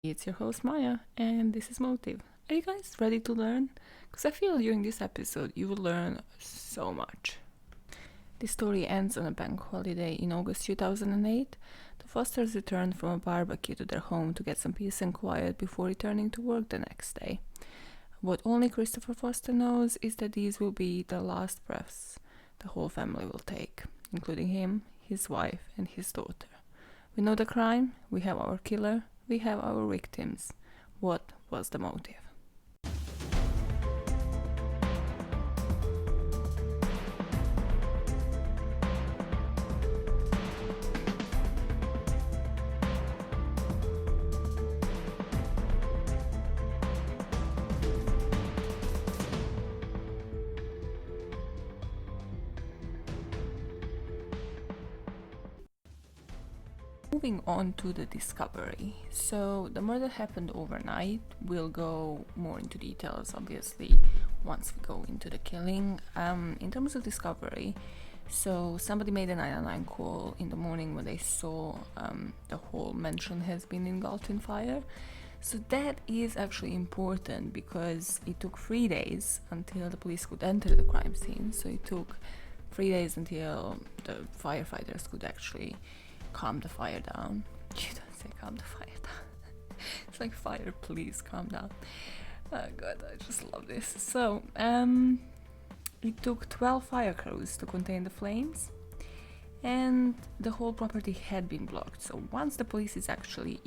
It's your host Maya, and this is Motive. Are you guys ready to learn? Because I feel during this episode you will learn so much. The story ends on a bank holiday in August 2008. The Fosters returned from a barbecue to their home to get some peace and quiet before returning to work the next day. What only Christopher Foster knows is that these will be the last breaths the whole family will take, including him, his wife, and his daughter. We know the crime, we have our killer, we have our victims. What was the motive? Moving on to the discovery. So the murder happened overnight. We'll go more into details, obviously, once we go into the killing. In terms of discovery, so somebody made a 999 call in the morning when they saw the whole mansion has been engulfed in fire. So that is actually important because it took 3 days until the police could enter the crime scene. So it took 3 days until the firefighters could actually calm the fire down. You don't say calm the fire down. It's like fire, please calm down. Oh god, I just love this. So, it took 12 fire crews to contain the flames, and the whole property had been blocked. So once the police is actually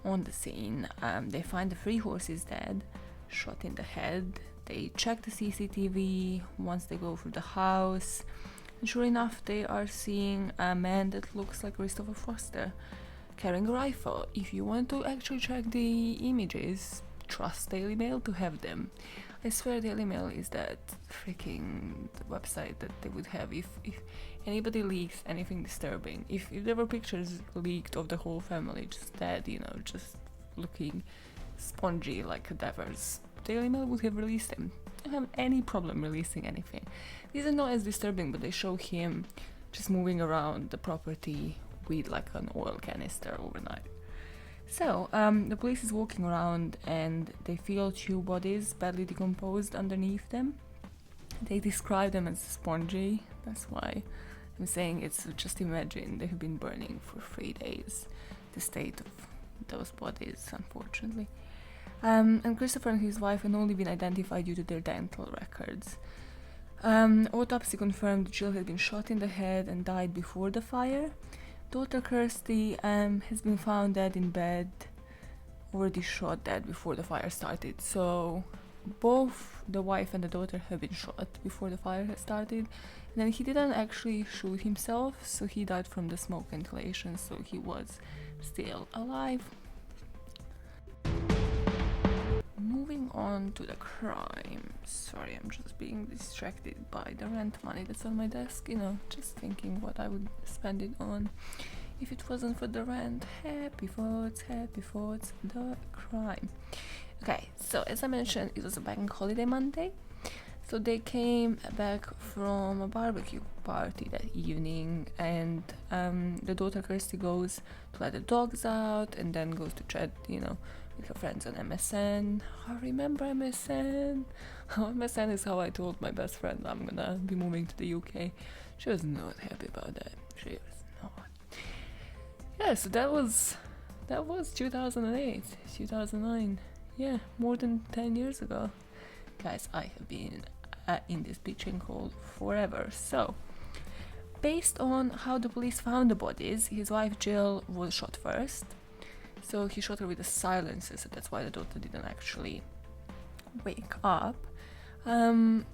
on the scene, they find the 3 horses dead, shot in the head. They check the CCTV once they go through the house. And sure enough, they are seeing a man that looks like Christopher Foster carrying a rifle. If you want to actually check the images, trust Daily Mail to have them. I swear Daily Mail is that freaking website that they would have if anybody leaks anything disturbing. If there were pictures leaked of the whole family just dead, just looking spongy like cadavers, Daily Mail would have released them. I don't have any problem releasing anything. These are not as disturbing, but they show him just moving around the property with like an oil canister overnight. So, the police is walking around and they feel 2 bodies badly decomposed underneath them. They describe them as spongy. That's why I'm saying it's just imagine they've been burning for 3 days. The state of those bodies, unfortunately. And Christopher and his wife had only been identified due to their dental records. Autopsy confirmed Jill had been shot in the head and died before the fire. Daughter Kirsty has been found dead in bed, already shot dead before the fire started. So both the wife and the daughter have been shot before the fire had started. And then he didn't actually shoot himself, so he died from the smoke inhalation, so he was still alive. Moving on to the crime. Sorry, I'm just being distracted by the rent money that's on my desk, just thinking what I would spend it on if it wasn't for the rent. Happy thoughts, the crime. Okay, so as I mentioned, it was a bank holiday Monday. So they came back from a barbecue party that evening, and the daughter Kirsty goes to let the dogs out and then goes to chat, with her friends on MSN. I remember MSN. MSN is how I told my best friend I'm gonna be moving to the UK. She was not happy about that. She was not. Yeah, so that was 2008, 2009. Yeah, more than 10 years ago. Guys, I have been in this bitching hole forever. So, based on how the police found the bodies, his wife Jill was shot first. So he shot her with a silencer, so that's why the daughter didn't actually wake up. The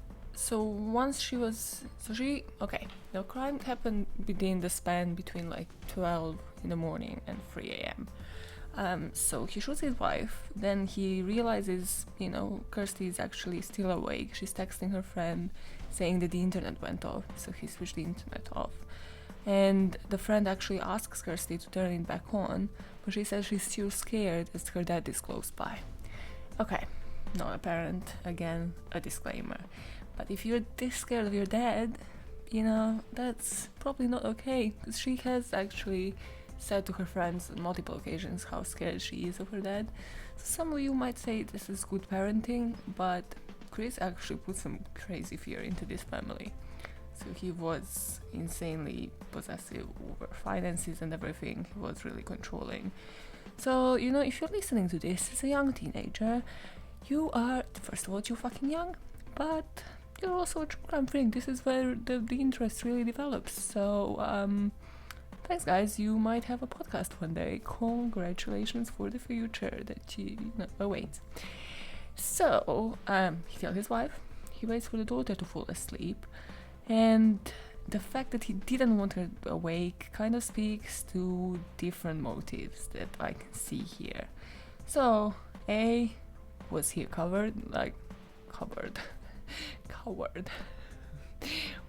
crime happened within the span between like 12 in the morning and 3 a.m. So he shoots his wife, then he realizes, Kirsty is actually still awake. She's texting her friend saying that the internet went off, so he switched the internet off. And the friend actually asks Kirsty to turn it back on, but she says she's still scared as her dad is close by. Okay, not apparent, again, a disclaimer. But if you're this scared of your dad, that's probably not okay, because she has actually said to her friends on multiple occasions how scared she is of her dad. So some of you might say this is good parenting, but Chris actually put some crazy fear into this family. So he was insanely possessive over finances and everything. He was really controlling. So, if you're listening to this as a young teenager, you are, first of all, you're fucking young, but you're also a true crime freak. This is where the interest really develops. So, thanks, guys. You might have a podcast one day. Congratulations for the future that awaits. So, he killed his wife. He waits for the daughter to fall asleep. And the fact that he didn't want her awake kind of speaks to different motives that I can see here. So, A, was he a coward? Coward.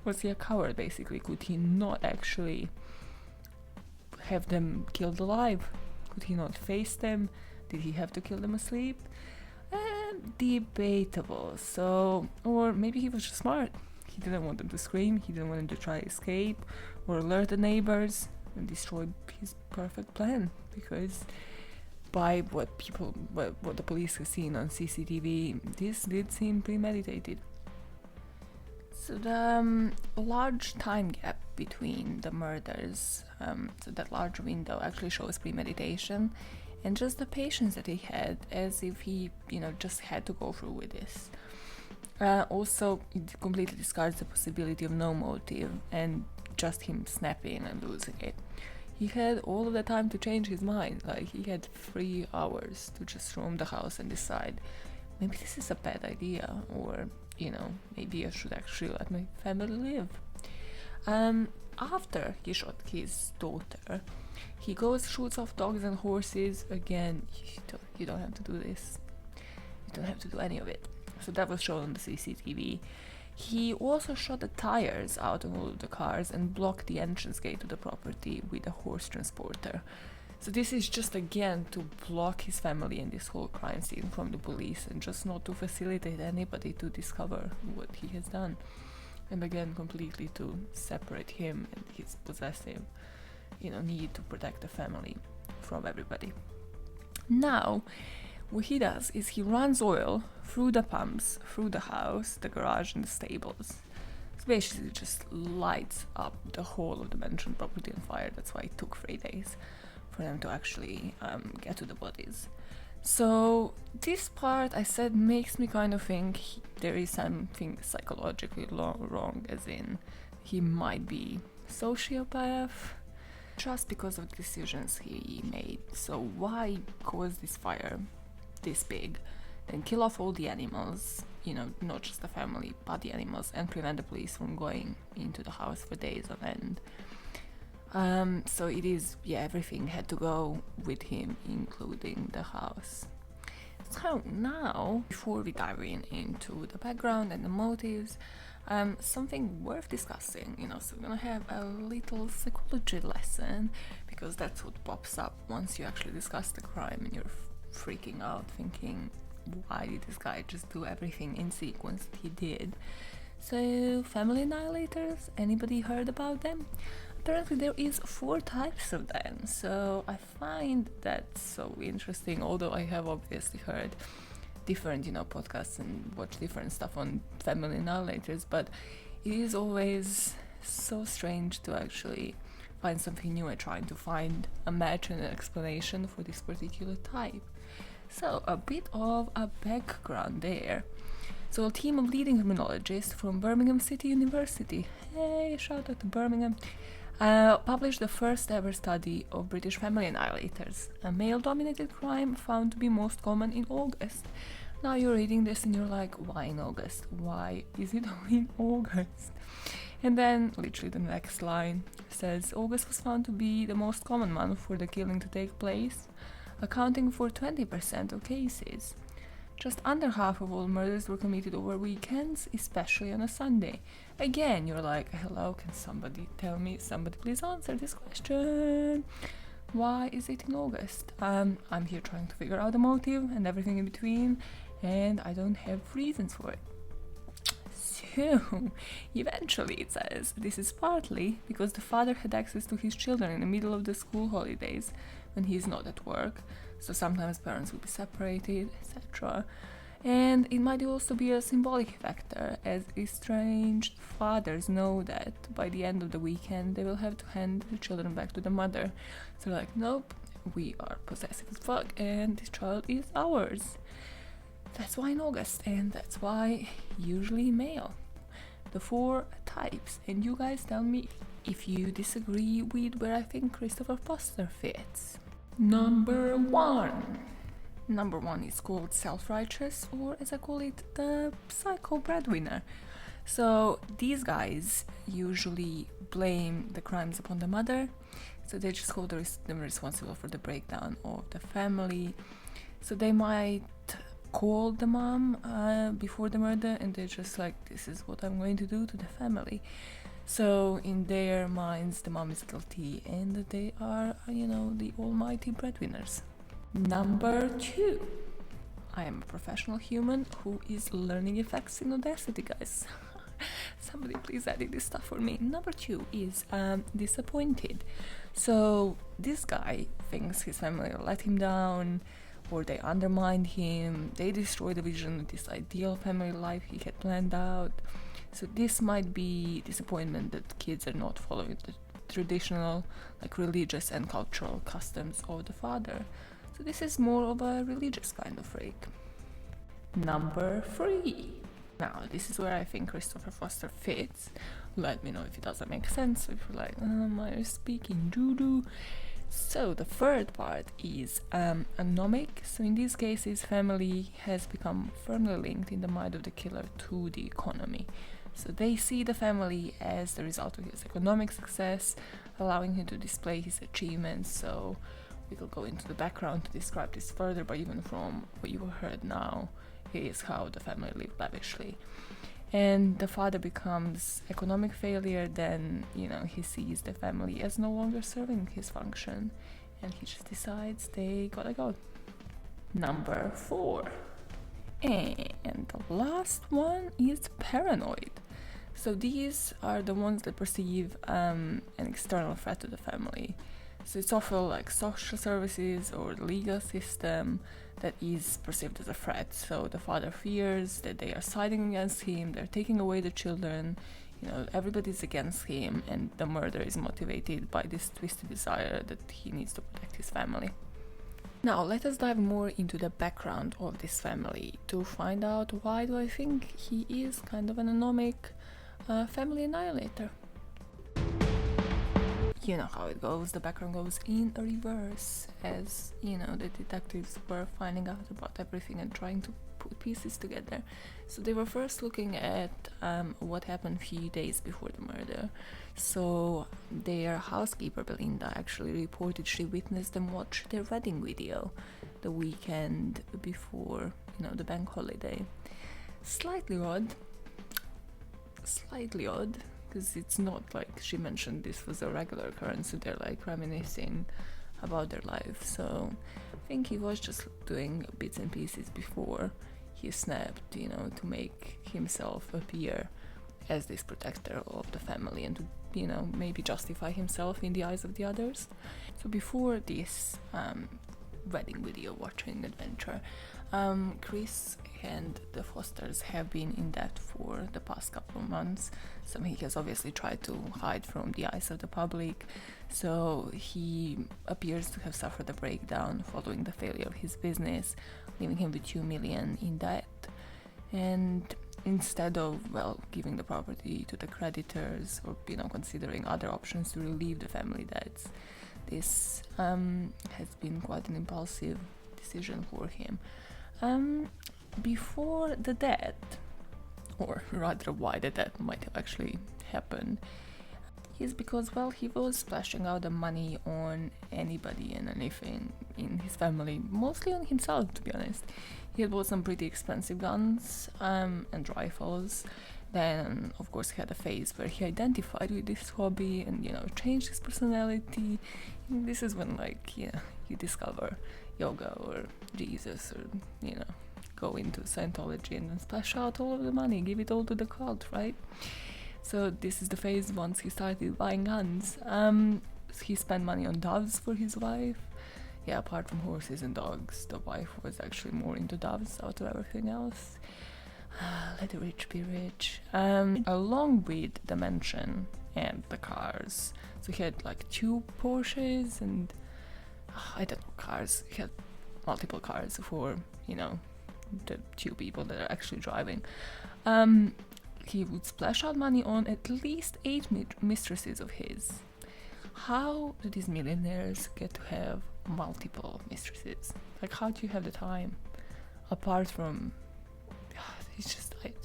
Was he a coward, basically? Could he not actually have them killed alive? Could he not face them? Did he have to kill them asleep? Debatable. So, or maybe he was just smart. He didn't want them to scream, he didn't want them to try to escape or alert the neighbors and destroy his perfect plan, because by what the police have seen on CCTV, this did seem premeditated. So the large time gap between the murders, so that large window actually shows premeditation and just the patience that he had, as if he, just had to go through with this. Also, it completely discards the possibility of no motive and just him snapping and losing it. He had all of the time to change his mind. He had 3 hours to just roam the house and decide, maybe this is a bad idea, or, maybe I should actually let my family live. After he shot his daughter, he goes, shoots off dogs and horses. Again, you don't have to do this. You don't have to do any of it. So that was shown on the CCTV. He also shot the tires out of all of the cars and blocked the entrance gate to the property with a horse transporter. So this is just again to block his family and this whole crime scene from the police, and just not to facilitate anybody to discover what he has done. And again, completely to separate him and his possessive, need to protect the family from everybody. Now, what he does is he runs oil through the pumps, through the house, the garage and the stables. So basically just lights up the whole of the mentioned property on fire. That's why it took 3 days for them to actually get to the bodies. So this part, I said, makes me kind of think there is something psychologically wrong, as in he might be sociopath, just because of the decisions he made. So why cause this fire this big, then kill off all the animals, not just the family but the animals, and prevent the police from going into the house for days on end. So it is, everything had to go with him, including the house. So now, before we dive into the background and the motives, something worth discussing, so we're gonna have a little psychology lesson, because that's what pops up once you actually discuss the crime and you're freaking out, thinking, why did this guy just do everything in sequence that he did? So, family annihilators, anybody heard about them? Apparently there is 4 types of them, so I find that so interesting, although I have obviously heard different, podcasts and watched different stuff on family annihilators, but it is always so strange to actually find something new and trying to find a match and an explanation for this particular type. So, a bit of a background there. So, a team of leading criminologists from Birmingham City University, hey, shout out to Birmingham, published the first ever study of British family annihilators, a male-dominated crime found to be most common in August. Now you're reading this and you're like, why in August? Why is it only in August? And then, literally the next line says, August was found to be the most common month for the killing to take place, accounting for 20% of cases. Just under half of all murders were committed over weekends, especially on a Sunday. Again, you're like, hello, can somebody tell me, somebody please answer this question? Why is it in August? I'm here trying to figure out the motive and everything in between, and I don't have reasons for it. 2. Eventually, it says, this is partly because the father had access to his children in the middle of the school holidays when he is not at work, so sometimes parents will be separated, etc. And it might also be a symbolic factor, as estranged fathers know that by the end of the weekend they will have to hand the children back to the mother. So like, nope, we are possessive as fuck and this child is ours. That's why in August, and that's why usually male. The 4 types, and you guys tell me if you disagree with where I think Christopher Foster fits. Number 1. Number 1 is called self-righteous, or as I call it, the psycho breadwinner. So these guys usually blame the crimes upon the mother, so they just hold them responsible for the breakdown of the family. So they might call the mom before the murder, and they're just like, this is what I'm going to do to the family. So in their minds the mom is guilty and they are, the almighty breadwinners. Number 2. I am a professional human who is learning effects in Audacity, guys. Somebody please edit this stuff for me. Number 2 is disappointed. So this guy thinks his family let him down, or they undermined him, they destroyed the vision of this ideal family life he had planned out. So this might be disappointment that kids are not following the traditional, religious and cultural customs of the father. So this is more of a religious kind of freak. Number 3. Now, this is where I think Christopher Foster fits. Let me know if it doesn't make sense, if you're like, am I speaking doo-doo? So the third part is anomic. So in these cases, family has become firmly linked in the mind of the killer to the economy. So they see the family as the result of his economic success, allowing him to display his achievements. So we will go into the background to describe this further, but even from what you heard now, is how the family lived lavishly. And the father becomes economic failure, then, he sees the family as no longer serving his function, and he just decides they gotta go. Number 4. And the last one is paranoid. So these are the ones that perceive an external threat to the family. So it's often like social services or the legal system that is perceived as a threat. So the father fears that they are siding against him, they're taking away the children, everybody's against him, and the murder is motivated by this twisted desire that he needs to protect his family. Now let us dive more into the background of this family to find out why do I think he is kind of an anomic family annihilator. You know how it goes, the background goes in a reverse, as the detectives were finding out about everything and trying to put pieces together. So they were first looking at what happened a few days before the murder. So their housekeeper Belinda actually reported she witnessed them watch their wedding video the weekend before the bank holiday. Slightly odd, because it's not like she mentioned this was a regular occurrence, so they're reminiscing about their life. So I think he was just doing bits and pieces before he snapped, to make himself appear as this protector of the family and to, maybe justify himself in the eyes of the others. So before this wedding video watching adventure, Chris and the Fosters have been in debt for the past couple of months. So he has obviously tried to hide from the eyes of the public. So he appears to have suffered a breakdown following the failure of his business, leaving him with $2 million in debt. And instead of, giving the property to the creditors or, considering other options to relieve the family debts, this has been quite an impulsive decision for him. Before the death, or rather why the death might have actually happened, is because, he was splashing out the money on anybody and anything in his family, mostly on himself, to be honest. He had bought some pretty expensive guns and rifles. Then, of course, he had a phase where he identified with this hobby and, changed his personality. And this is when, you discover yoga or Jesus or, go into Scientology and then splash out all of the money, give it all to the cult, right? So this is the phase once he started buying guns. He spent money on doves for his wife. Yeah, apart from horses and dogs, the wife was actually more into doves out of everything else. Let the rich be rich. Along with the mansion and the cars. So he had like 2 Porsches and I don't know, cars. He had multiple cars for, the 2 people that are actually driving. He would splash out money on at least 8 mistresses of his. How do these millionaires get to have multiple mistresses? Like, how do you have the time? Apart from, it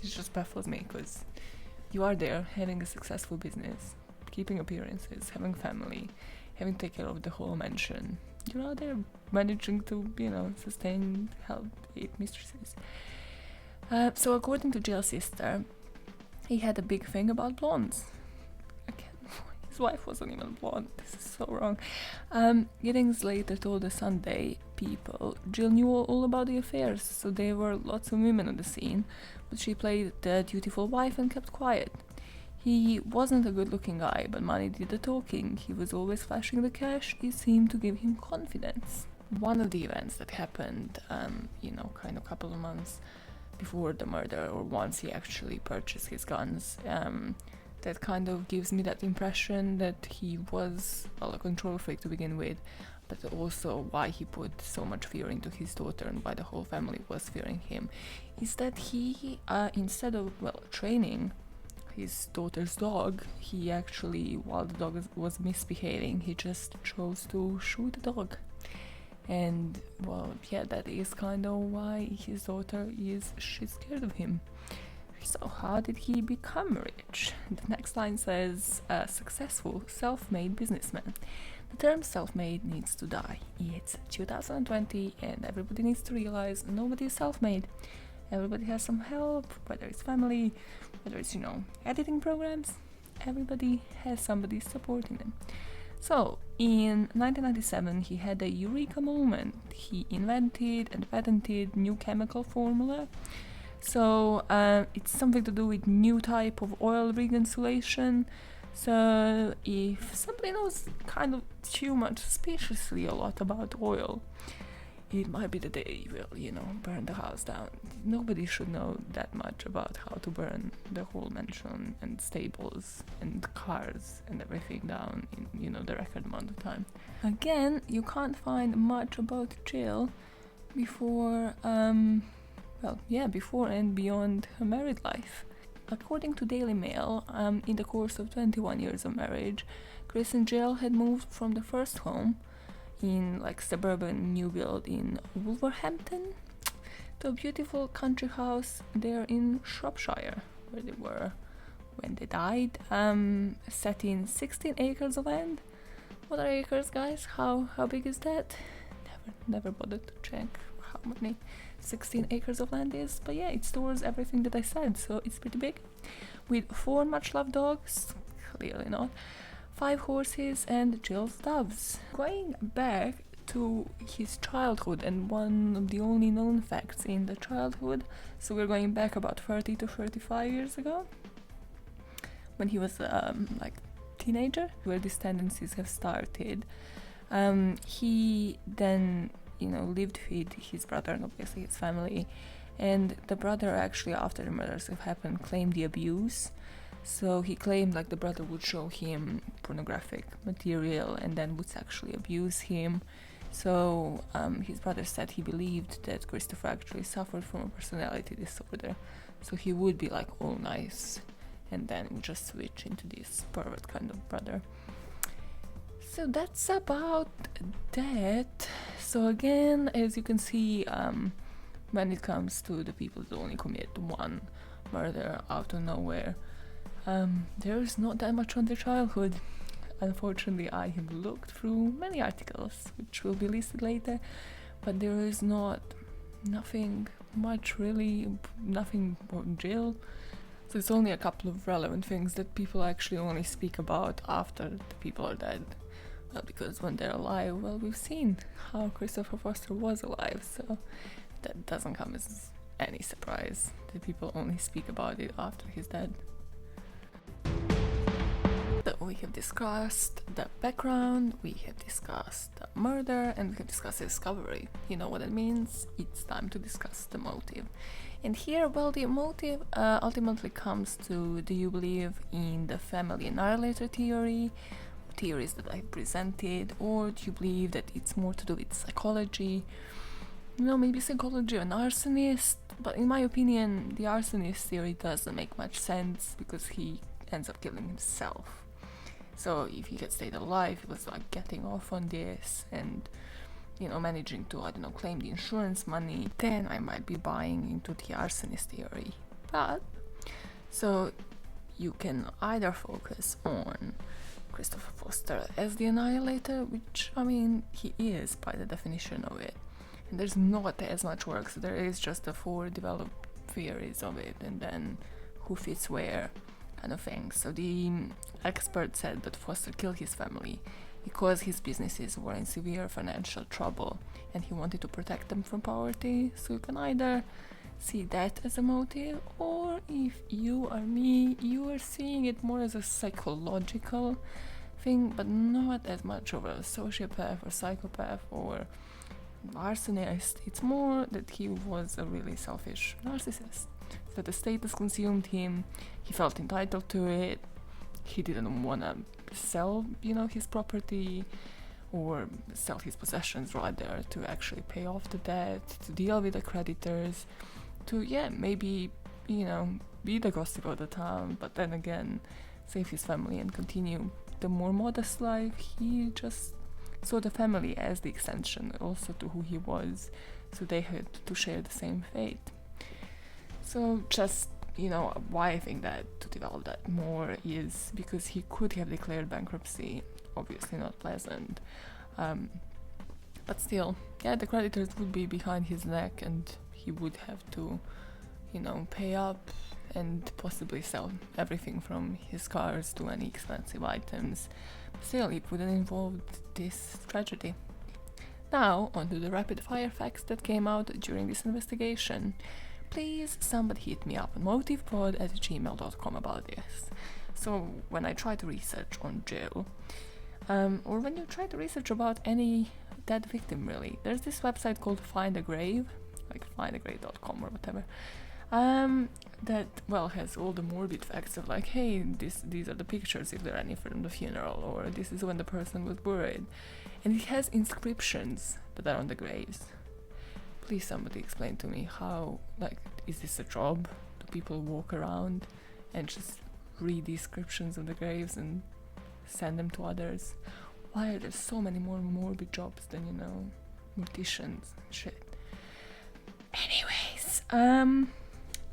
just baffles me, because you are there having a successful business, keeping appearances, having family, having to take care of the whole mansion. You're out there managing to, sustain, help 8 mistresses. So according to Jill's sister, he had a big thing about blondes. His wife wasn't even blonde. This is so wrong. Giddings later told the Sunday People Jill knew all about the affairs, so there were lots of women on the scene, but she played the dutiful wife and kept quiet. He wasn't a good-looking guy, but money did the talking. He was always flashing the cash. It seemed to give him confidence. One of the events that happened, kind of a couple of months before the murder, or once he actually purchased his guns, that kind of gives me that impression that he was, a control freak to begin with, but also why he put so much fear into his daughter and why the whole family was fearing him, is that he, instead of, training his daughter's dog, he actually, while the dog was misbehaving, he just chose to shoot the dog. And, that is kind of why his daughter she's scared of him. So how did he become rich? The next line says, a successful, self-made businessman. The term self-made needs to die. It's 2020 and everybody needs to realize nobody is self-made. Everybody has some help, whether it's family, whether it's, editing programs. Everybody has somebody supporting them. So, in 1997, he had a eureka moment. He invented and patented new chemical formula. So it's something to do with new type of oil rig insulation. So if somebody knows kind of too much, suspiciously a lot about oil, it might be the day you will, burn the house down. Nobody should know that much about how to burn the whole mansion and stables and cars and everything down in, the record amount of time. Again, you can't find much about Jill before before and beyond her married life. According to Daily Mail, in the course of 21 years of marriage, Chris and Jill had moved from the first home in suburban new build in Wolverhampton to a beautiful country house there in Shropshire, where they were when they died, set in 16 acres of land. What are acres, guys? How big is that? Never bothered to check how many 16 acres of land is, but yeah, it stores everything that I said, so it's pretty big, with 4 much loved dogs, clearly not, 5 horses and Jill's doves. Going back to his childhood and one of the only known facts in the childhood, so we're going back about 30 to 35 years ago, when he was teenager, where these tendencies have started. He then lived with his brother and obviously his family, and the brother actually, after the murders have happened, claimed the abuse. So he claimed the brother would show him pornographic material and then would sexually abuse him. So his brother said he believed that Christopher actually suffered from a personality disorder, so he would be all nice and then would just switch into this pervert kind of brother. So that's about that. So again, as you can see, when it comes to the people that only commit one murder out of nowhere, there is not that much on their childhood. Unfortunately, I have looked through many articles, which will be listed later, but there is nothing much really, nothing on Jill. So it's only a couple of relevant things that people actually only speak about after the people are dead. Because when they're alive, we've seen how Christopher Foster was alive, so that doesn't come as any surprise that people only speak about it after he's dead. So we have discussed the background, we have discussed the murder, and we have discussed the discovery. You know what it means? It's time to discuss the motive. And here, well, the motive ultimately comes to: do you believe in the family annihilator theory, theories that I presented, or do you believe that it's more to do with psychology? You know, maybe psychology of an arsonist, but in my opinion, the arsonist theory doesn't make much sense because he ends up killing himself. So if he had stayed alive, he was like getting off on this and, you know, managing to, I don't know, claim the insurance money, then I might be buying into the arsonist theory. But, so you can either focus on Christopher Foster as the annihilator, which, I mean, he is by the definition of it. And there's not as much work, so there is just the 4 developed theories of it, and then who fits where, kind of thing. So the expert said that Foster killed his family because his businesses were in severe financial trouble and he wanted to protect them from poverty. So you can either see that as a motive, or if you are me, you are seeing it more as a psychological thing, but not as much of a sociopath or psychopath or arsonist. It's more that he was a really selfish narcissist. That the status consumed him, he felt entitled to it, he didn't want to sell, you know, his property or sell his possessions, rather, to actually pay off the debt, to deal with the creditors, to, yeah, maybe, you know, be the gossip of the town, but then again, save his family and continue the more modest life. He just saw the family as the extension also to who he was, so they had to share the same fate. So just, you know, why I think that to develop that more is because he could have declared bankruptcy, obviously not pleasant, but still, yeah, the creditors would be behind his neck and he would have to, you know, pay up and possibly sell everything from his cars to any expensive items. Still, it wouldn't involve this tragedy. Now, onto the rapid fire facts that came out during this investigation. Please, somebody hit me up on motivepod@gmail.com about this. So, when I try to research on Jill, or when you try to research about any dead victim, really, there's this website called Find a Grave, like findagrave.com or whatever, that, well, has all the morbid facts of like, hey, these are the pictures, if there are any, from the funeral, or this is when the person was buried. And it has inscriptions that are on the graves. Please somebody explain to me how, like, is this a job? Do people walk around and just read the inscriptions of the graves and send them to others? Why are there so many more morbid jobs than, you know, morticians and shit? Anyways,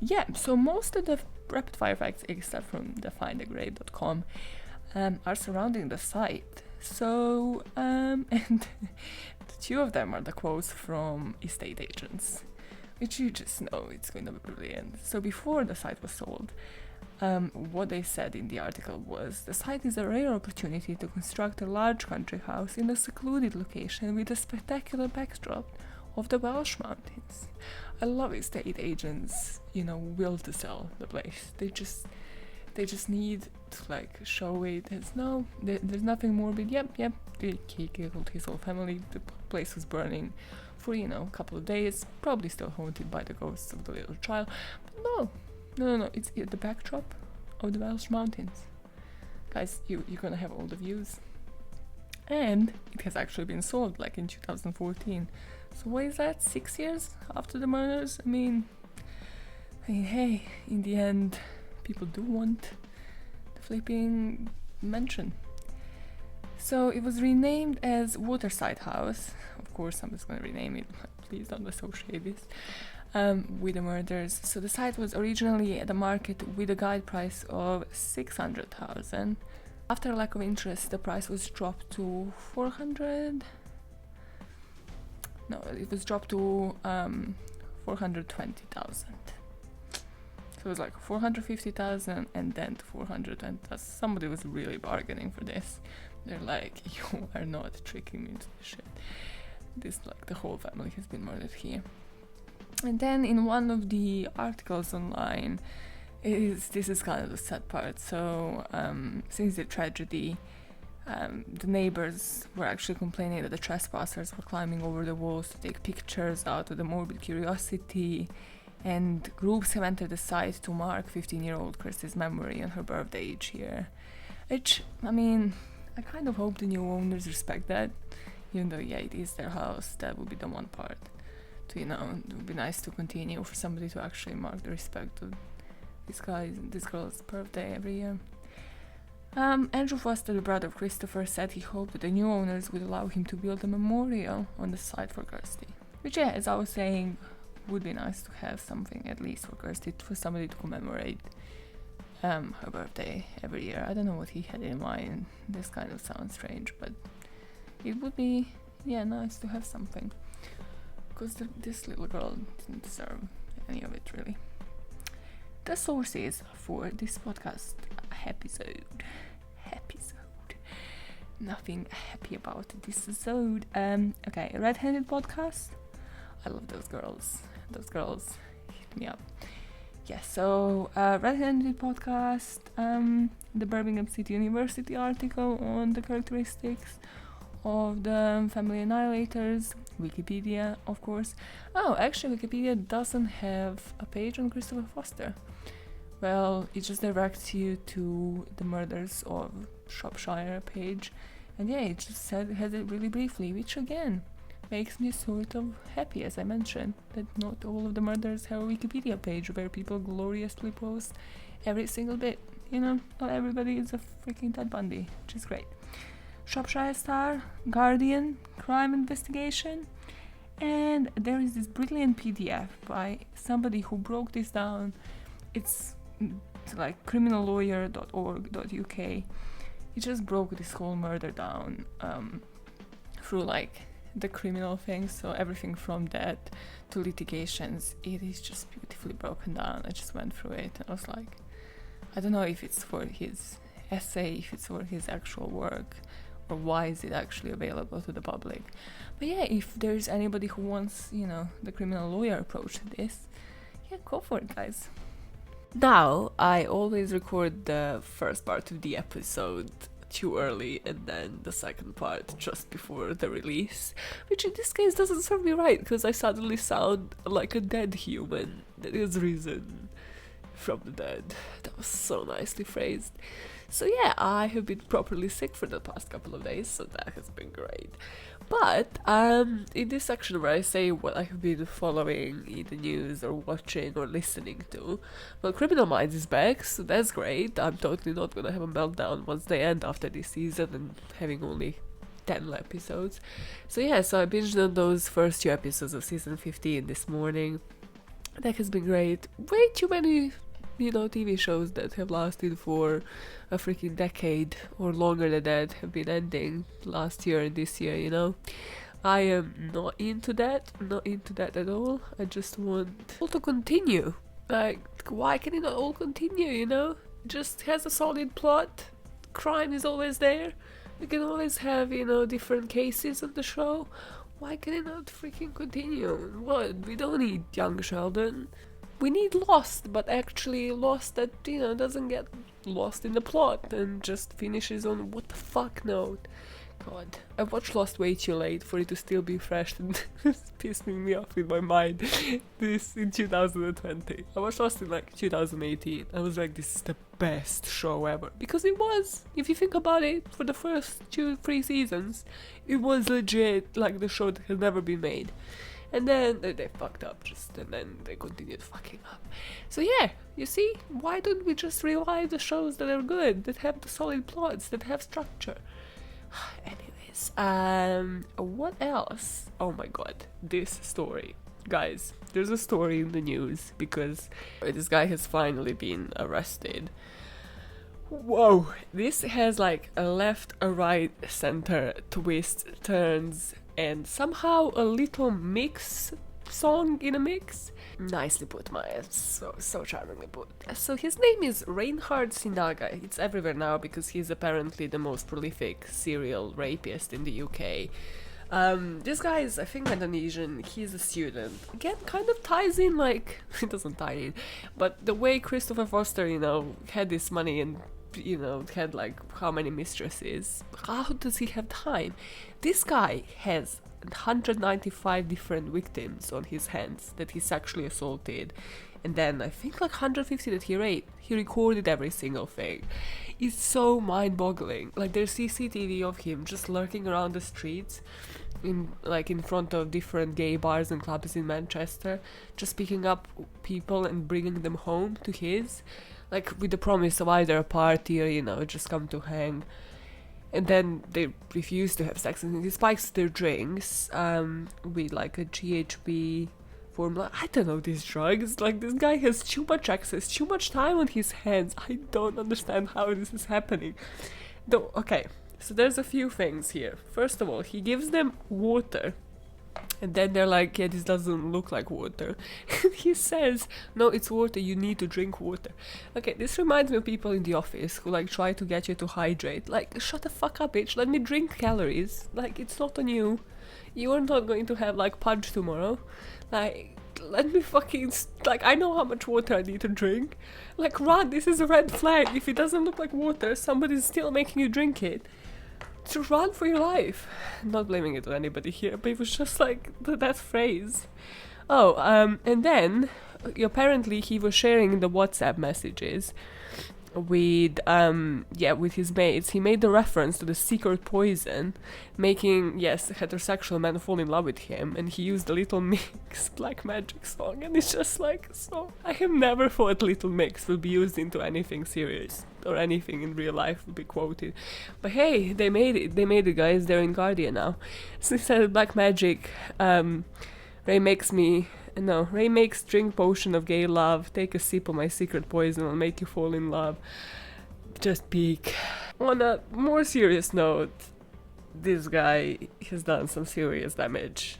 yeah, so most of the rapid fire facts, except from the findagrave.com, are surrounding the site. So, and two of them are the quotes from estate agents, which you just know it's going to be brilliant. So before the site was sold, what they said in the article was, the site is a rare opportunity to construct a large country house in a secluded location with a spectacular backdrop of the Welsh mountains. I love estate agents, you know, will to sell the place. They just need to, like, show it as, no, there's nothing morbid. Yep, he killed his whole family. The place was burning for, you know, a couple of days, probably still haunted by the ghosts of the little child. But no, it's the backdrop of the Welsh mountains. Guys, you're gonna have all the views. And it has actually been sold, like, in 2014. So what is that, 6 years after the murders? I mean, hey, in the end, people do want the flipping mansion. So it was renamed as Waterside House. Of course, I'm just going to rename it. Please don't associate this with the murders. So the site was originally at the market with a guide price of 600,000. After a lack of interest, the price was dropped to 400. No, it was dropped to 420,000. So it was like 450,000 and then to 420,000. Somebody was really bargaining for this. They're like, you are not tricking me into this shit. This, like, the whole family has been murdered here. And then in one of the articles online, this is kind of the sad part. So since the tragedy, the neighbors were actually complaining that the trespassers were climbing over the walls to take pictures out of the morbid curiosity, and groups have entered the site to mark 15-year-old Kirsty's memory on her birthday each year. Which, I mean, I kind of hope the new owners respect that, even though, yeah, it is their house. That would be the one part. To, it would be nice to continue for somebody to actually mark the respect to this girl's birthday every year. Andrew Foster, the brother of Christopher, said he hoped that the new owners would allow him to build a memorial on the site for Kirsty. Which, yeah, as I was saying, would be nice to have something at least for Kirsty, for somebody to commemorate her birthday every year. I don't know what he had in mind. This kind of sounds strange, but it would be, yeah, nice to have something. Because this little girl didn't deserve any of it, really. The sources for this podcast episode. Nothing happy about this episode. Okay, Red-Handed Podcast. I love those girls. Those girls hit me up. Yeah, so Red-Handed Podcast, the Birmingham City University article on the characteristics of the family annihilators, Wikipedia, of course. Oh, actually, Wikipedia doesn't have a page on Christopher Foster. Well, it just directs you to the murders of Shropshire page, and yeah, it just has it really briefly, which again makes me sort of happy, as I mentioned, that not all of the murders have a Wikipedia page where people gloriously post every single bit. Not everybody is a freaking Ted Bundy, which is great. Shropshire Star, Guardian, Crime Investigation, and there is this brilliant PDF by somebody who broke this down. It's like criminallawyer.org.uk. He just broke this whole murder down through like the criminal things, so everything from that to litigations. It is just beautifully broken down. I just went through it and I was like, I don't know if it's for his essay, if it's for his actual work, or why is it actually available to the public. But yeah, if there's anybody who wants, the criminal lawyer approach to this, yeah, go for it, guys. Now, I always record the first part of the episode too early and then the second part just before the release, which in this case doesn't serve me right because I suddenly sound like a dead human that is risen from the dead. That was so nicely phrased. So yeah, I have been properly sick for the past couple of days, so that has been great. But in this section where I say what I have been following in the news or watching or listening to, well, Criminal Minds is back, so that's great. I'm totally not gonna have a meltdown once they end after this season and having only 10 episodes. So yeah, so I binged on those first 2 episodes of season 15 this morning. That has been great. Way too many TV shows that have lasted for a freaking decade or longer than that have been ending last year and this year, I am not into that at all. I just want all to continue. Like, why can it not all continue, It just has a solid plot. Crime is always there. We can always have, different cases on the show. Why can it not freaking continue? What? We don't need young Sheldon. We need Lost, but actually Lost that, doesn't get lost in the plot and just finishes on what the fuck note. God, I watched Lost way too late for it to still be fresh and pissing me off in my mind. This in 2020. I watched Lost in 2018. I was like, this is the best show ever. Because it was. If you think about it, for the first 2-3 seasons, it was legit like the show that has never been made. And then they fucked up and then they continued fucking up. So yeah, you see, why don't we just revive the shows that are good, that have the solid plots, that have structure? Anyways, what else? Oh my god, this story. Guys, there's a story in the news because this guy has finally been arrested. Whoa, this has like a left, a right, center, twist, turns, and somehow a little mix song in a mix. Nicely put, Maya. So charmingly put. So his name is Reynhard Sinaga. It's everywhere now because he's apparently the most prolific serial rapist in the UK. This guy is, I think, Indonesian. He's a student. Again, kind of ties in, like, it doesn't tie in, but the way Christopher Foster, had this money and, had, like, how many mistresses, how does he have time? This guy has 195 different victims on his hands that he sexually assaulted, and then I think like 150 that he raped. He recorded every single thing. It's so mind-boggling. Like, there's CCTV of him just lurking around the streets in front of different gay bars and clubs in Manchester, just picking up people and bringing them home to his, like, with the promise of either a party or just come to hang. And then they refuse to have sex, and he spikes their drinks with like a GHB formula. I don't know these drugs. Like, this guy has too much access, too much time on his hands. I don't understand how this is happening. Though, okay, so there's a few things here. First of all, he gives them water. And then they're like, yeah, this doesn't look like water. He says, no, it's water, you need to drink water. Okay, this reminds me of people in the office who like try to get you to hydrate. Like, shut the fuck up, bitch, let me drink calories. Like, it's not on you. You are not going to have like punch tomorrow. Like, let me fucking, like, I know how much water I need to drink. Like, run, this is a red flag. If it doesn't look like water, somebody's still making you drink it. To run for your life. Not blaming it on anybody here, but it was just like that phrase. Oh, and then apparently he was sharing the WhatsApp messages with his mates. He made the reference to the secret poison, making heterosexual men fall in love with him, and he used the Little Mix Black Magic song, and it's just like, so I have never thought Little Mix will be used into anything serious or anything in real life will be quoted, but hey, they made it, guys. They're in Guardian now. So he said Black Magic, Ray makes drink potion of gay love, take a sip of my secret poison, I'll make you fall in love. Just peak. On a more serious note, this guy has done some serious damage,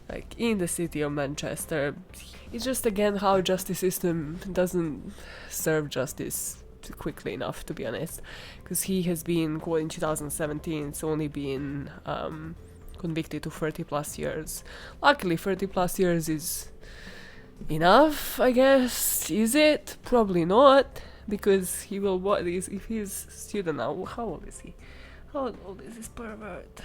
like in the city of Manchester. It's just again how justice system doesn't serve justice quickly enough, to be honest, because he has been caught in 2017. It's only been convicted to 30 plus years. Luckily 30 plus years is enough, I guess. Is it? Probably not, because he will, if he's a student now, how old is he? How old is this pervert?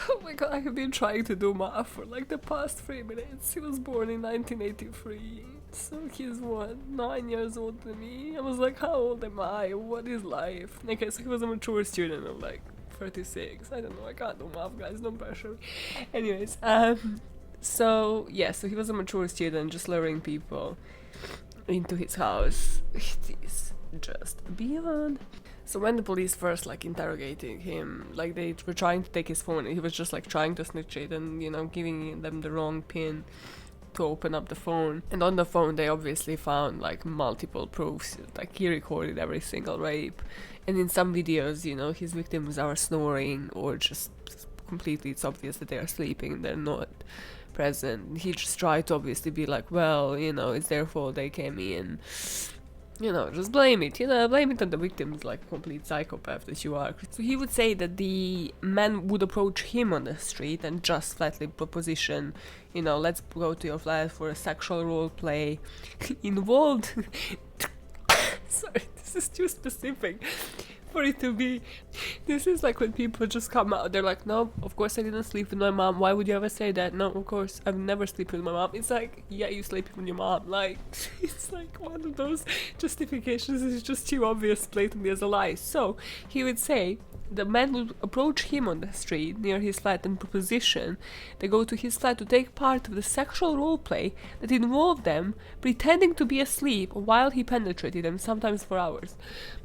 Oh my god, I have been trying to do math for like the past 3 minutes. He was born in 1983, so he's 9 years older than me. I was like, how old am I? What is life? Okay, so he was a mature student of like 36. I don't know, I can't do math, guys, don't pressure me. Anyways, so he was a mature student just luring people into his house. It is just beyond. So when the police first like interrogating him, like they were trying to take his phone, and he was just like trying to snitch it and giving them the wrong pin to open up the phone. And on the phone they obviously found like multiple proofs, like he recorded every single rape, and in some videos his victims are snoring or just completely, it's obvious that they are sleeping, they're not present. He just tried to obviously be like, well, it's their fault, they came in, just blame it, blame it on the victims, like a complete psychopath that you are. So he would say that the man would approach him on the street and just flatly proposition, let's go to your flat for a sexual role play involved. Sorry, this is too specific for it to be. This is like when people just come out, they're like, no, of course I didn't sleep with my mom. Why would you ever say that? No, of course I've never slept with my mom. It's like, yeah, you sleep with your mom. Like, it's like one of those justifications is just too obvious, blatantly as a lie. So he would say the man would approach him on the street near his flat and proposition. They go to his flat to take part of the sexual role play that involved them pretending to be asleep while he penetrated them, sometimes for hours.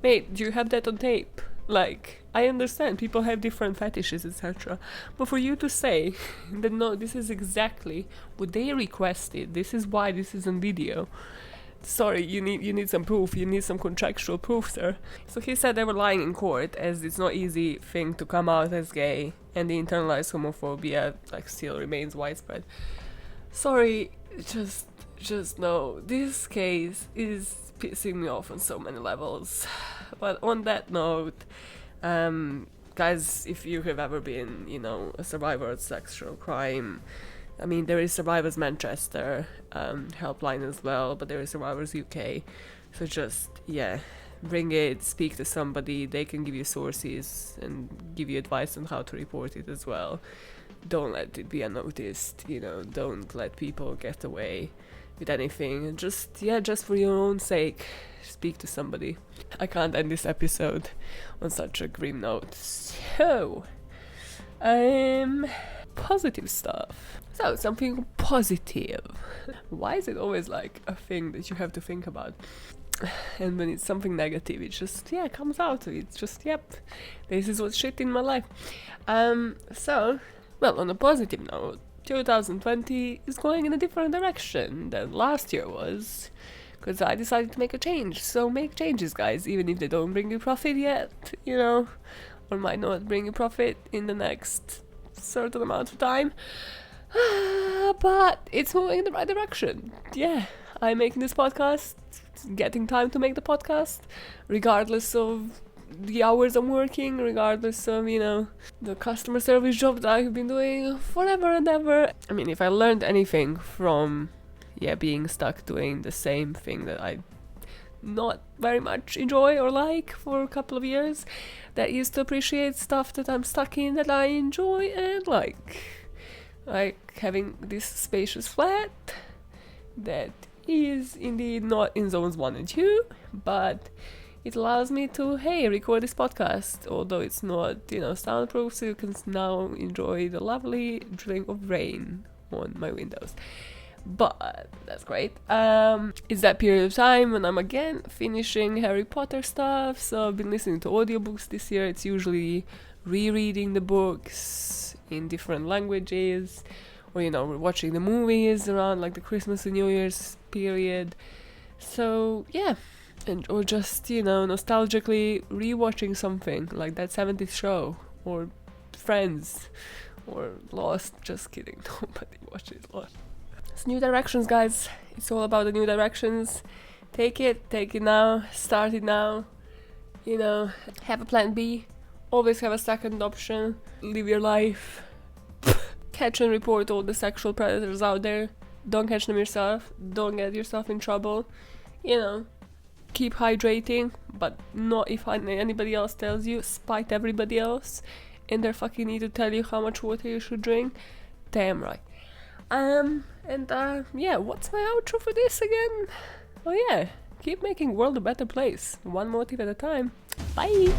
Mate, do you have that on tape? Like, I understand people have different fetishes, etc. But for you to say that no, this is exactly what they requested, this is why this is on video. Sorry, you need some proof, you need some contractual proof, sir. So he said they were lying in court, as it's not easy thing to come out as gay, and the internalized homophobia like still remains widespread. Sorry, just no, this case is pissing me off on so many levels. But on that note, guys, if you have ever been, you know, a survivor of sexual crime, I mean, there is Survivors Manchester helpline as well, but there is Survivors UK. So just, yeah, bring it, speak to somebody. They can give you sources and give you advice on how to report it as well. Don't let it be unnoticed, you know, don't let people get away with anything. And just, yeah, just for your own sake, speak to somebody. I can't end this episode on such a grim note. So, positive stuff. So, something positive. Why is it always like a thing that you have to think about? And when it's something negative, it just, yeah, comes out. It's just, yep, this is what's shit in my life. So, well, on a positive note, 2020 is going in a different direction than last year was, because I decided to make a change. So make changes, guys, even if they don't bring you profit yet, you know, or might not bring you profit in the next certain amount of time. But it's moving in the right direction. Yeah, I'm making this podcast, getting time to make the podcast, regardless of the hours I'm working, regardless of, you know, the customer service job that I've been doing forever and ever. I mean, if I learned anything from, yeah, being stuck doing the same thing that I not very much enjoy or like for a couple of years, that is to appreciate stuff that I'm stuck in that I enjoy and like having this spacious flat that is indeed not in zones 1 and 2, but it allows me to, hey, record this podcast, although it's not, you know, soundproof, so you can now enjoy the lovely drilling of rain on my windows. But that's great. It's that period of time when I'm again finishing Harry Potter stuff, so I've been listening to audiobooks this year. It's usually rereading the books in different languages, or, you know, watching the movies around like the Christmas and New Year's period. So yeah, and or just, you know, nostalgically rewatching something like that 70s show or Friends or Lost. Just kidding, nobody watches Lost. It's new directions, guys. It's all about the new directions. Take it now, start it now. You know, have a plan B. Always have a second option. Live your life. Catch and report all the sexual predators out there. Don't catch them yourself. Don't get yourself in trouble. You know, keep hydrating, but not if anybody else tells you. Spite everybody else, and they fucking need to tell you how much water you should drink. Damn right. Yeah, what's my outro for this again? Oh yeah, keep making world a better place, one motive at a time. Bye!